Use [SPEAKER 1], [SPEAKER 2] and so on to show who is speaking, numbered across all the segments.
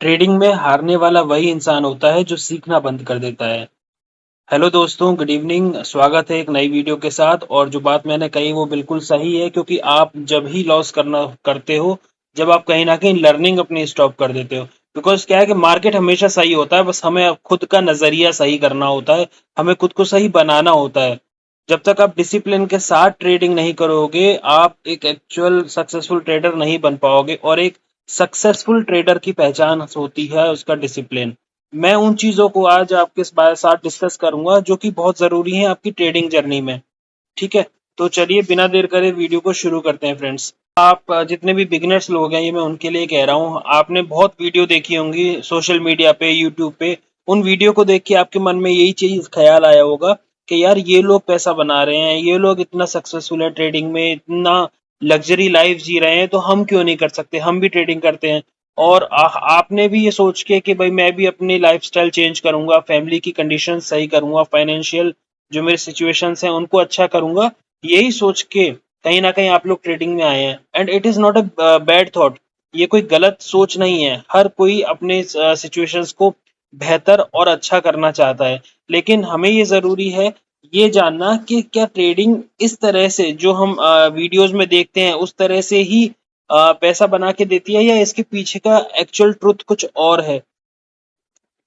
[SPEAKER 1] Trading में हारने वाला वही इंसान होता है जो सीखना बंद कर देता है। हेलो दोस्तों, गुड इवनिंग। स्वागत है एक नई वीडियो के साथ। और जो बात मैंने कही वो बिल्कुल सही है, क्योंकि आप जब ही लॉस करना करते हो, जब आप कहीं ना कहीं लर्निंग अपनी स्टॉप कर देते हो। बिकॉज क्या है कि मार्केट हमेशा सही होता है, बस हमें खुद का नजरिया सही करना होता है, हमें खुद को सही बनाना होता है। जब तक आप डिसिप्लिन के साथ ट्रेडिंग नहीं करोगे, आप एक एक्चुअल सक्सेसफुल ट्रेडर नहीं बन पाओगे। और एक सक्सेसफुल ट्रेडर की पहचान होती है उसका डिसिप्लिन। मैं उन चीजों को आज आपके साथ डिस्कस करूंगा जो कि बहुत जरूरी है आपकी ट्रेडिंग जर्नी में। ठीक है, तो चलिए बिना देर करे वीडियो को शुरू करते हैं फ्रेंड्स। आप जितने भी बिगिनर्स लोग हैं, ये मैं उनके लिए कह रहा हूँ। आपने बहुत वीडियो देखी होंगी सोशल मीडिया पे, यूट्यूब पे। उन वीडियो को देख के आपके मन में यही चीज ख्याल आया होगा कि यार ये लोग पैसा बना रहे हैं, ये लोग इतना सक्सेसफुल है ट्रेडिंग में, इतना लग्जरी लाइफ जी रहे हैं, तो हम क्यों नहीं कर सकते, हम भी ट्रेडिंग करते हैं। और आपने भी ये सोच के कि भाई मैं भी अपनी लाइफस्टाइल चेंज करूंगा, फैमिली की कंडीशन सही करूंगा, फाइनेंशियल जो मेरे सिचुएशंस हैं उनको अच्छा करूंगा, यही सोच के कहीं ना कहीं आप लोग ट्रेडिंग में आए हैं। And it is not a bad thought, ये कोई गलत सोच नहीं है। हर कोई अपने सिचुएशंस को बेहतर और अच्छा करना चाहता है। लेकिन हमें ये जरूरी है ये जानना कि क्या ट्रेडिंग इस तरह से जो हम वीडियोस में देखते हैं उस तरह से ही पैसा बना के देती है, या इसके पीछे का एक्चुअल ट्रुथ कुछ और है।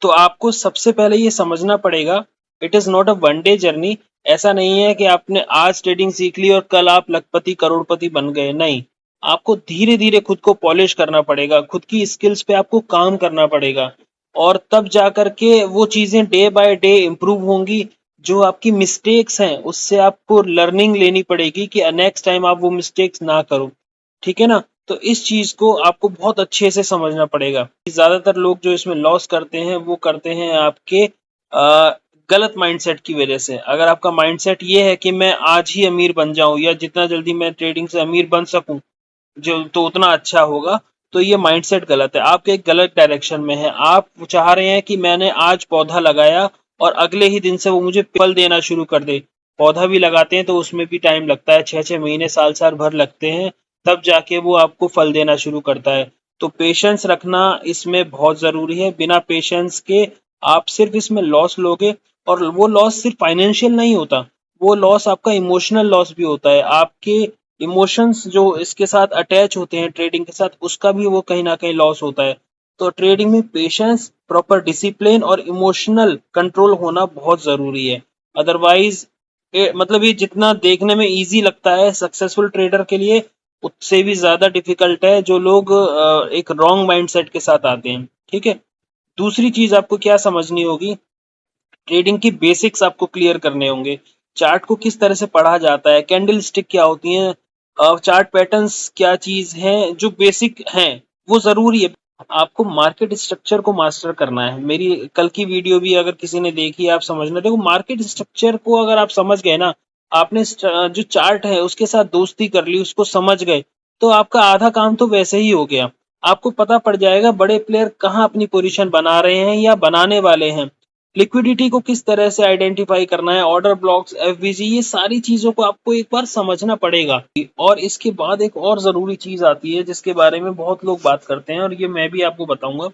[SPEAKER 1] तो आपको सबसे पहले ये समझना पड़ेगा, it is not a one day journey. ऐसा नहीं है कि आपने आज ट्रेडिंग सीख ली और कल आप लखपति करोड़पति बन गए, नहीं। आपको धीरे धीरे खुद को पॉलिश करना पड़ेगा, खुद की स्किल्स पे आपको काम करना पड़ेगा। और तब जा करके वो चीजें डे बाय डे इम्प्रूव होंगी। जो आपकी मिस्टेक्स हैं उससे आपको लर्निंग लेनी पड़ेगी कि नेक्स्ट टाइम आप वो मिस्टेक्स ना करो। ठीक है ना। तो इस चीज को आपको बहुत अच्छे से समझना पड़ेगा। ज्यादातर लोग जो इसमें लॉस करते हैं वो करते हैं आपके गलत माइंडसेट की वजह से। अगर आपका माइंडसेट ये है कि मैं आज ही अमीर बन जाऊं, या जितना जल्दी मैं ट्रेडिंग से अमीर बन सकूं जो तो उतना अच्छा होगा, तो ये माइंडसेट गलत है। आप एक गलत डायरेक्शन में है। आप चाह रहे हैं कि मैंने आज पौधा लगाया और अगले ही दिन से वो मुझे फल देना शुरू कर दे। पौधा भी लगाते हैं तो उसमें भी टाइम लगता है, 6-6 महीने, साल साल भर लगते हैं, तब जाके वो आपको फल देना शुरू करता है। तो पेशेंस रखना इसमें बहुत जरूरी है। बिना पेशेंस के आप सिर्फ इसमें लॉस लोगे। और वो लॉस सिर्फ फाइनेंशियल नहीं होता, वो लॉस आपका इमोशनल लॉस भी होता है। आपके इमोशंस जो इसके साथ अटैच होते हैं ट्रेडिंग के साथ, उसका भी वो कहीं ना कहीं लॉस होता है। तो ट्रेडिंग में पेशेंस, प्रॉपर डिसिप्लिन और इमोशनल कंट्रोल होना बहुत जरूरी है। अदरवाइज मतलब ये जितना देखने में इजी लगता है सक्सेसफुल ट्रेडर के लिए, उससे भी ज्यादा डिफिकल्ट है जो लोग एक रॉन्ग माइंडसेट के साथ आते हैं। ठीक है। दूसरी चीज आपको क्या समझनी होगी, ट्रेडिंग की बेसिक्स आपको क्लियर करने होंगे। चार्ट को किस तरह से पढ़ा जाता है, कैंडल स्टिक क्या होती हैं, चार्ट पैटर्न्स क्या चीज है, जो बेसिक हैं वो जरूरी है। आपको मार्केट स्ट्रक्चर को मास्टर करना है। मेरी कल की वीडियो भी अगर किसी ने देखी, आप समझना। देखो, मार्केट स्ट्रक्चर को अगर आप समझ गए ना, आपने जो चार्ट है उसके साथ दोस्ती कर ली, उसको समझ गए, तो आपका आधा काम तो वैसे ही हो गया। आपको पता पड़ जाएगा बड़े प्लेयर कहाँ अपनी पोजीशन बना रहे हैं या बनाने वाले हैं। लिक्विडिटी को किस तरह से आइडेंटिफाई करना है, ऑर्डर ब्लॉक्स, एफवीजी, ये सारी चीजों को आपको एक बार समझना पड़ेगा। और इसके बाद एक और जरूरी चीज आती है जिसके बारे में बहुत लोग बात करते हैं, और ये मैं भी आपको बताऊंगा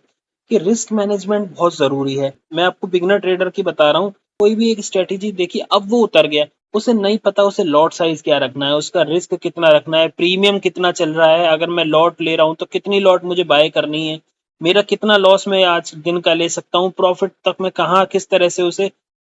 [SPEAKER 1] कि रिस्क मैनेजमेंट बहुत जरूरी है। मैं आपको बिगनर ट्रेडर की बता रहा हूँ। कोई भी एक स्ट्रेटेजी देखिए, अब वो उतर गया, उसे नहीं पता उसे लॉट साइज क्या रखना है, उसका रिस्क कितना रखना है, प्रीमियम कितना चल रहा है, अगर मैं लॉट ले रहा हूँ तो कितनी लॉट मुझे बाय करनी है, मेरा कितना लॉस मैं आज दिन का ले सकता हूँ, प्रॉफिट तक मैं कहाँ किस तरह से उसे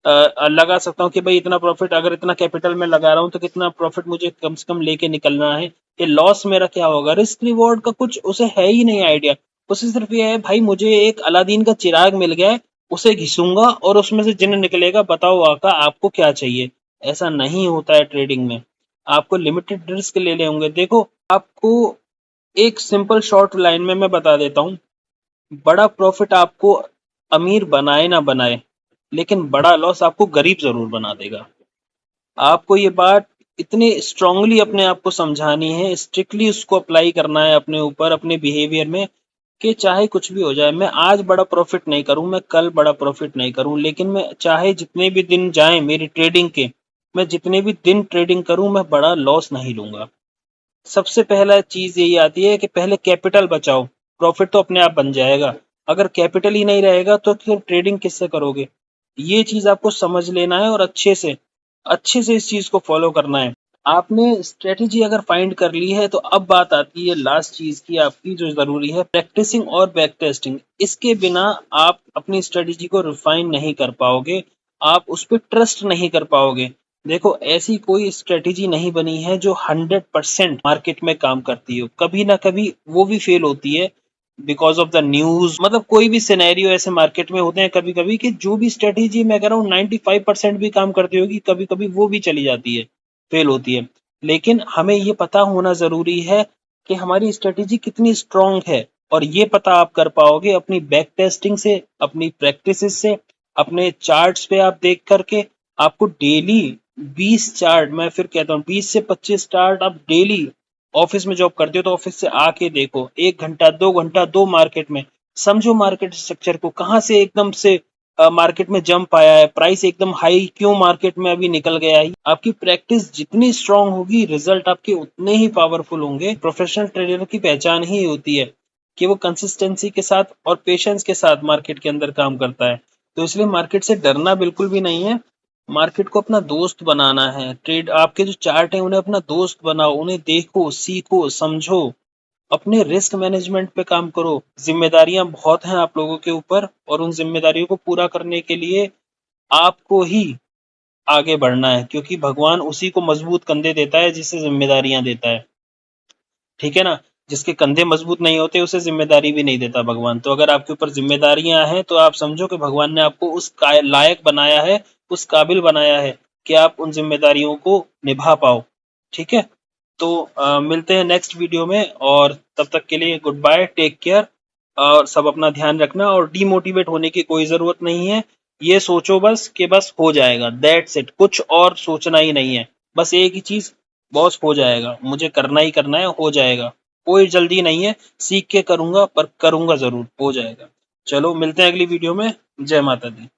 [SPEAKER 1] लगा सकता हूँ कि भाई इतना प्रॉफिट, अगर इतना कैपिटल मैं लगा रहा हूँ तो कितना प्रॉफिट मुझे कम से कम लेके निकलना है, ये लॉस मेरा क्या होगा। रिस्क रिवॉर्ड का कुछ उसे है ही नहीं आइडिया। उसे सिर्फ ये है, भाई मुझे एक अलादीन का चिराग मिल गया है, उसे घिसूंगा और उसमें से जिन्न निकलेगा, बताओ आका आपको क्या चाहिए। ऐसा नहीं होता है ट्रेडिंग में। आपको लिमिटेड रिस्क ले ले होंगे। देखो, आपको एक सिंपल शॉर्ट लाइन में मैं बता देता हूँ। बड़ा प्रॉफिट आपको अमीर बनाए ना बनाए, लेकिन बड़ा लॉस आपको गरीब जरूर बना देगा। आपको ये बात इतनी स्ट्रांगली अपने आप को समझानी है, स्ट्रिक्टली उसको अप्लाई करना है अपने ऊपर, अपने बिहेवियर में, कि चाहे कुछ भी हो जाए, मैं आज बड़ा प्रॉफिट नहीं करूं, मैं कल बड़ा प्रॉफिट नहीं करूं, लेकिन मैं चाहे जितने भी दिन जाएं मेरी ट्रेडिंग के, मैं जितने भी दिन ट्रेडिंग करूं, मैं बड़ा लॉस नहीं लूंगा। सबसे पहला चीज यही आती है कि पहले कैपिटल बचाओ, प्रॉफिट तो अपने आप बन जाएगा। अगर कैपिटल ही नहीं रहेगा तो फिर ट्रेडिंग किससे करोगे? ये चीज आपको समझ लेना है और अच्छे से इस चीज को फॉलो करना है। आपने स्ट्रेटेजी अगर फाइंड कर ली है तो अब बात आती है लास्ट चीज की आपकी जो जरूरी है, प्रैक्टिसिंग और बैक टेस्टिंग। इसके बिना आप अपनी स्ट्रेटेजी को रिफाइन नहीं कर पाओगे, आप उस पर ट्रस्ट नहीं कर पाओगे। देखो, ऐसी कोई स्ट्रेटेजी नहीं बनी है जो 100% मार्केट में काम करती हो, कभी ना कभी वो भी फेल होती है बिकॉज ऑफ द न्यूज। मतलब कोई भी सिनेरियो ऐसे मार्केट में होते हैं कभी कभी कि जो भी स्ट्रेटेजी मैं कह रहा हूँ 95% भी काम करती होगी, कभी कभी वो भी चली जाती है, फेल होती है। लेकिन हमें ये पता होना जरूरी है कि हमारी स्ट्रेटेजी कितनी स्ट्रांग है, और ये पता आप कर पाओगे अपनी बैक टेस्टिंग से, अपनी प्रैक्टिसेस से, अपने चार्ट्स पे आप देख करके। आपको डेली 20 चार्ट, मैं फिर कहता हूँ 20 से 25 चार्ट आप डेली, ऑफिस में जॉब करते हो तो ऑफिस से आके देखो, 1 घंटा 2 घंटा दो मार्केट में, समझो मार्केट स्ट्रक्चर को, कहाँ से एकदम से मार्केट में जंप आया है, प्राइस एकदम हाई क्यों मार्केट में अभी निकल गया है। आपकी प्रैक्टिस जितनी स्ट्रांग होगी, रिजल्ट आपके उतने ही पावरफुल होंगे। प्रोफेशनल ट्रेडर की पहचान ही होती है कि वो कंसिस्टेंसी के साथ और पेशेंस के साथ मार्केट के अंदर काम करता है। तो इसलिए मार्केट से डरना बिल्कुल भी नहीं है, मार्केट को अपना दोस्त बनाना है। ट्रेड आपके जो चार्ट है उन्हें अपना दोस्त बनाओ, उन्हें देखो, सीखो, समझो, अपने रिस्क मैनेजमेंट पे काम करो। जिम्मेदारियां बहुत हैं आप लोगों के ऊपर, और उन जिम्मेदारियों को पूरा करने के लिए आपको ही आगे बढ़ना है, क्योंकि भगवान उसी को मजबूत कंधे देता है जिसे जिम्मेदारियां देता है। ठीक है ना? जिसके कंधे मजबूत नहीं होते उसे जिम्मेदारी भी नहीं देता भगवान। तो अगर आपके ऊपर जिम्मेदारियां हैं तो आप समझो कि भगवान ने आपको उस लायक बनाया है, उस काबिल बनाया है कि आप उन जिम्मेदारियों को निभा पाओ। ठीक है? तो मिलते हैं नेक्स्ट वीडियो में, और तब तक के लिए गुड बाय, टेक केयर, और सब अपना ध्यान रखना। और डीमोटिवेट होने की कोई जरूरत नहीं है, ये सोचो बस कि बस हो जाएगा, दैट्स इट, कुछ और सोचना ही नहीं है। बस एक ही चीज, बॉस हो जाएगा, मुझे करना ही करना है, हो जाएगा, कोई जल्दी नहीं है, सीख के करूंगा पर करूंगा जरूर, हो जाएगा। चलो मिलते हैं अगली वीडियो में। जय माता दी।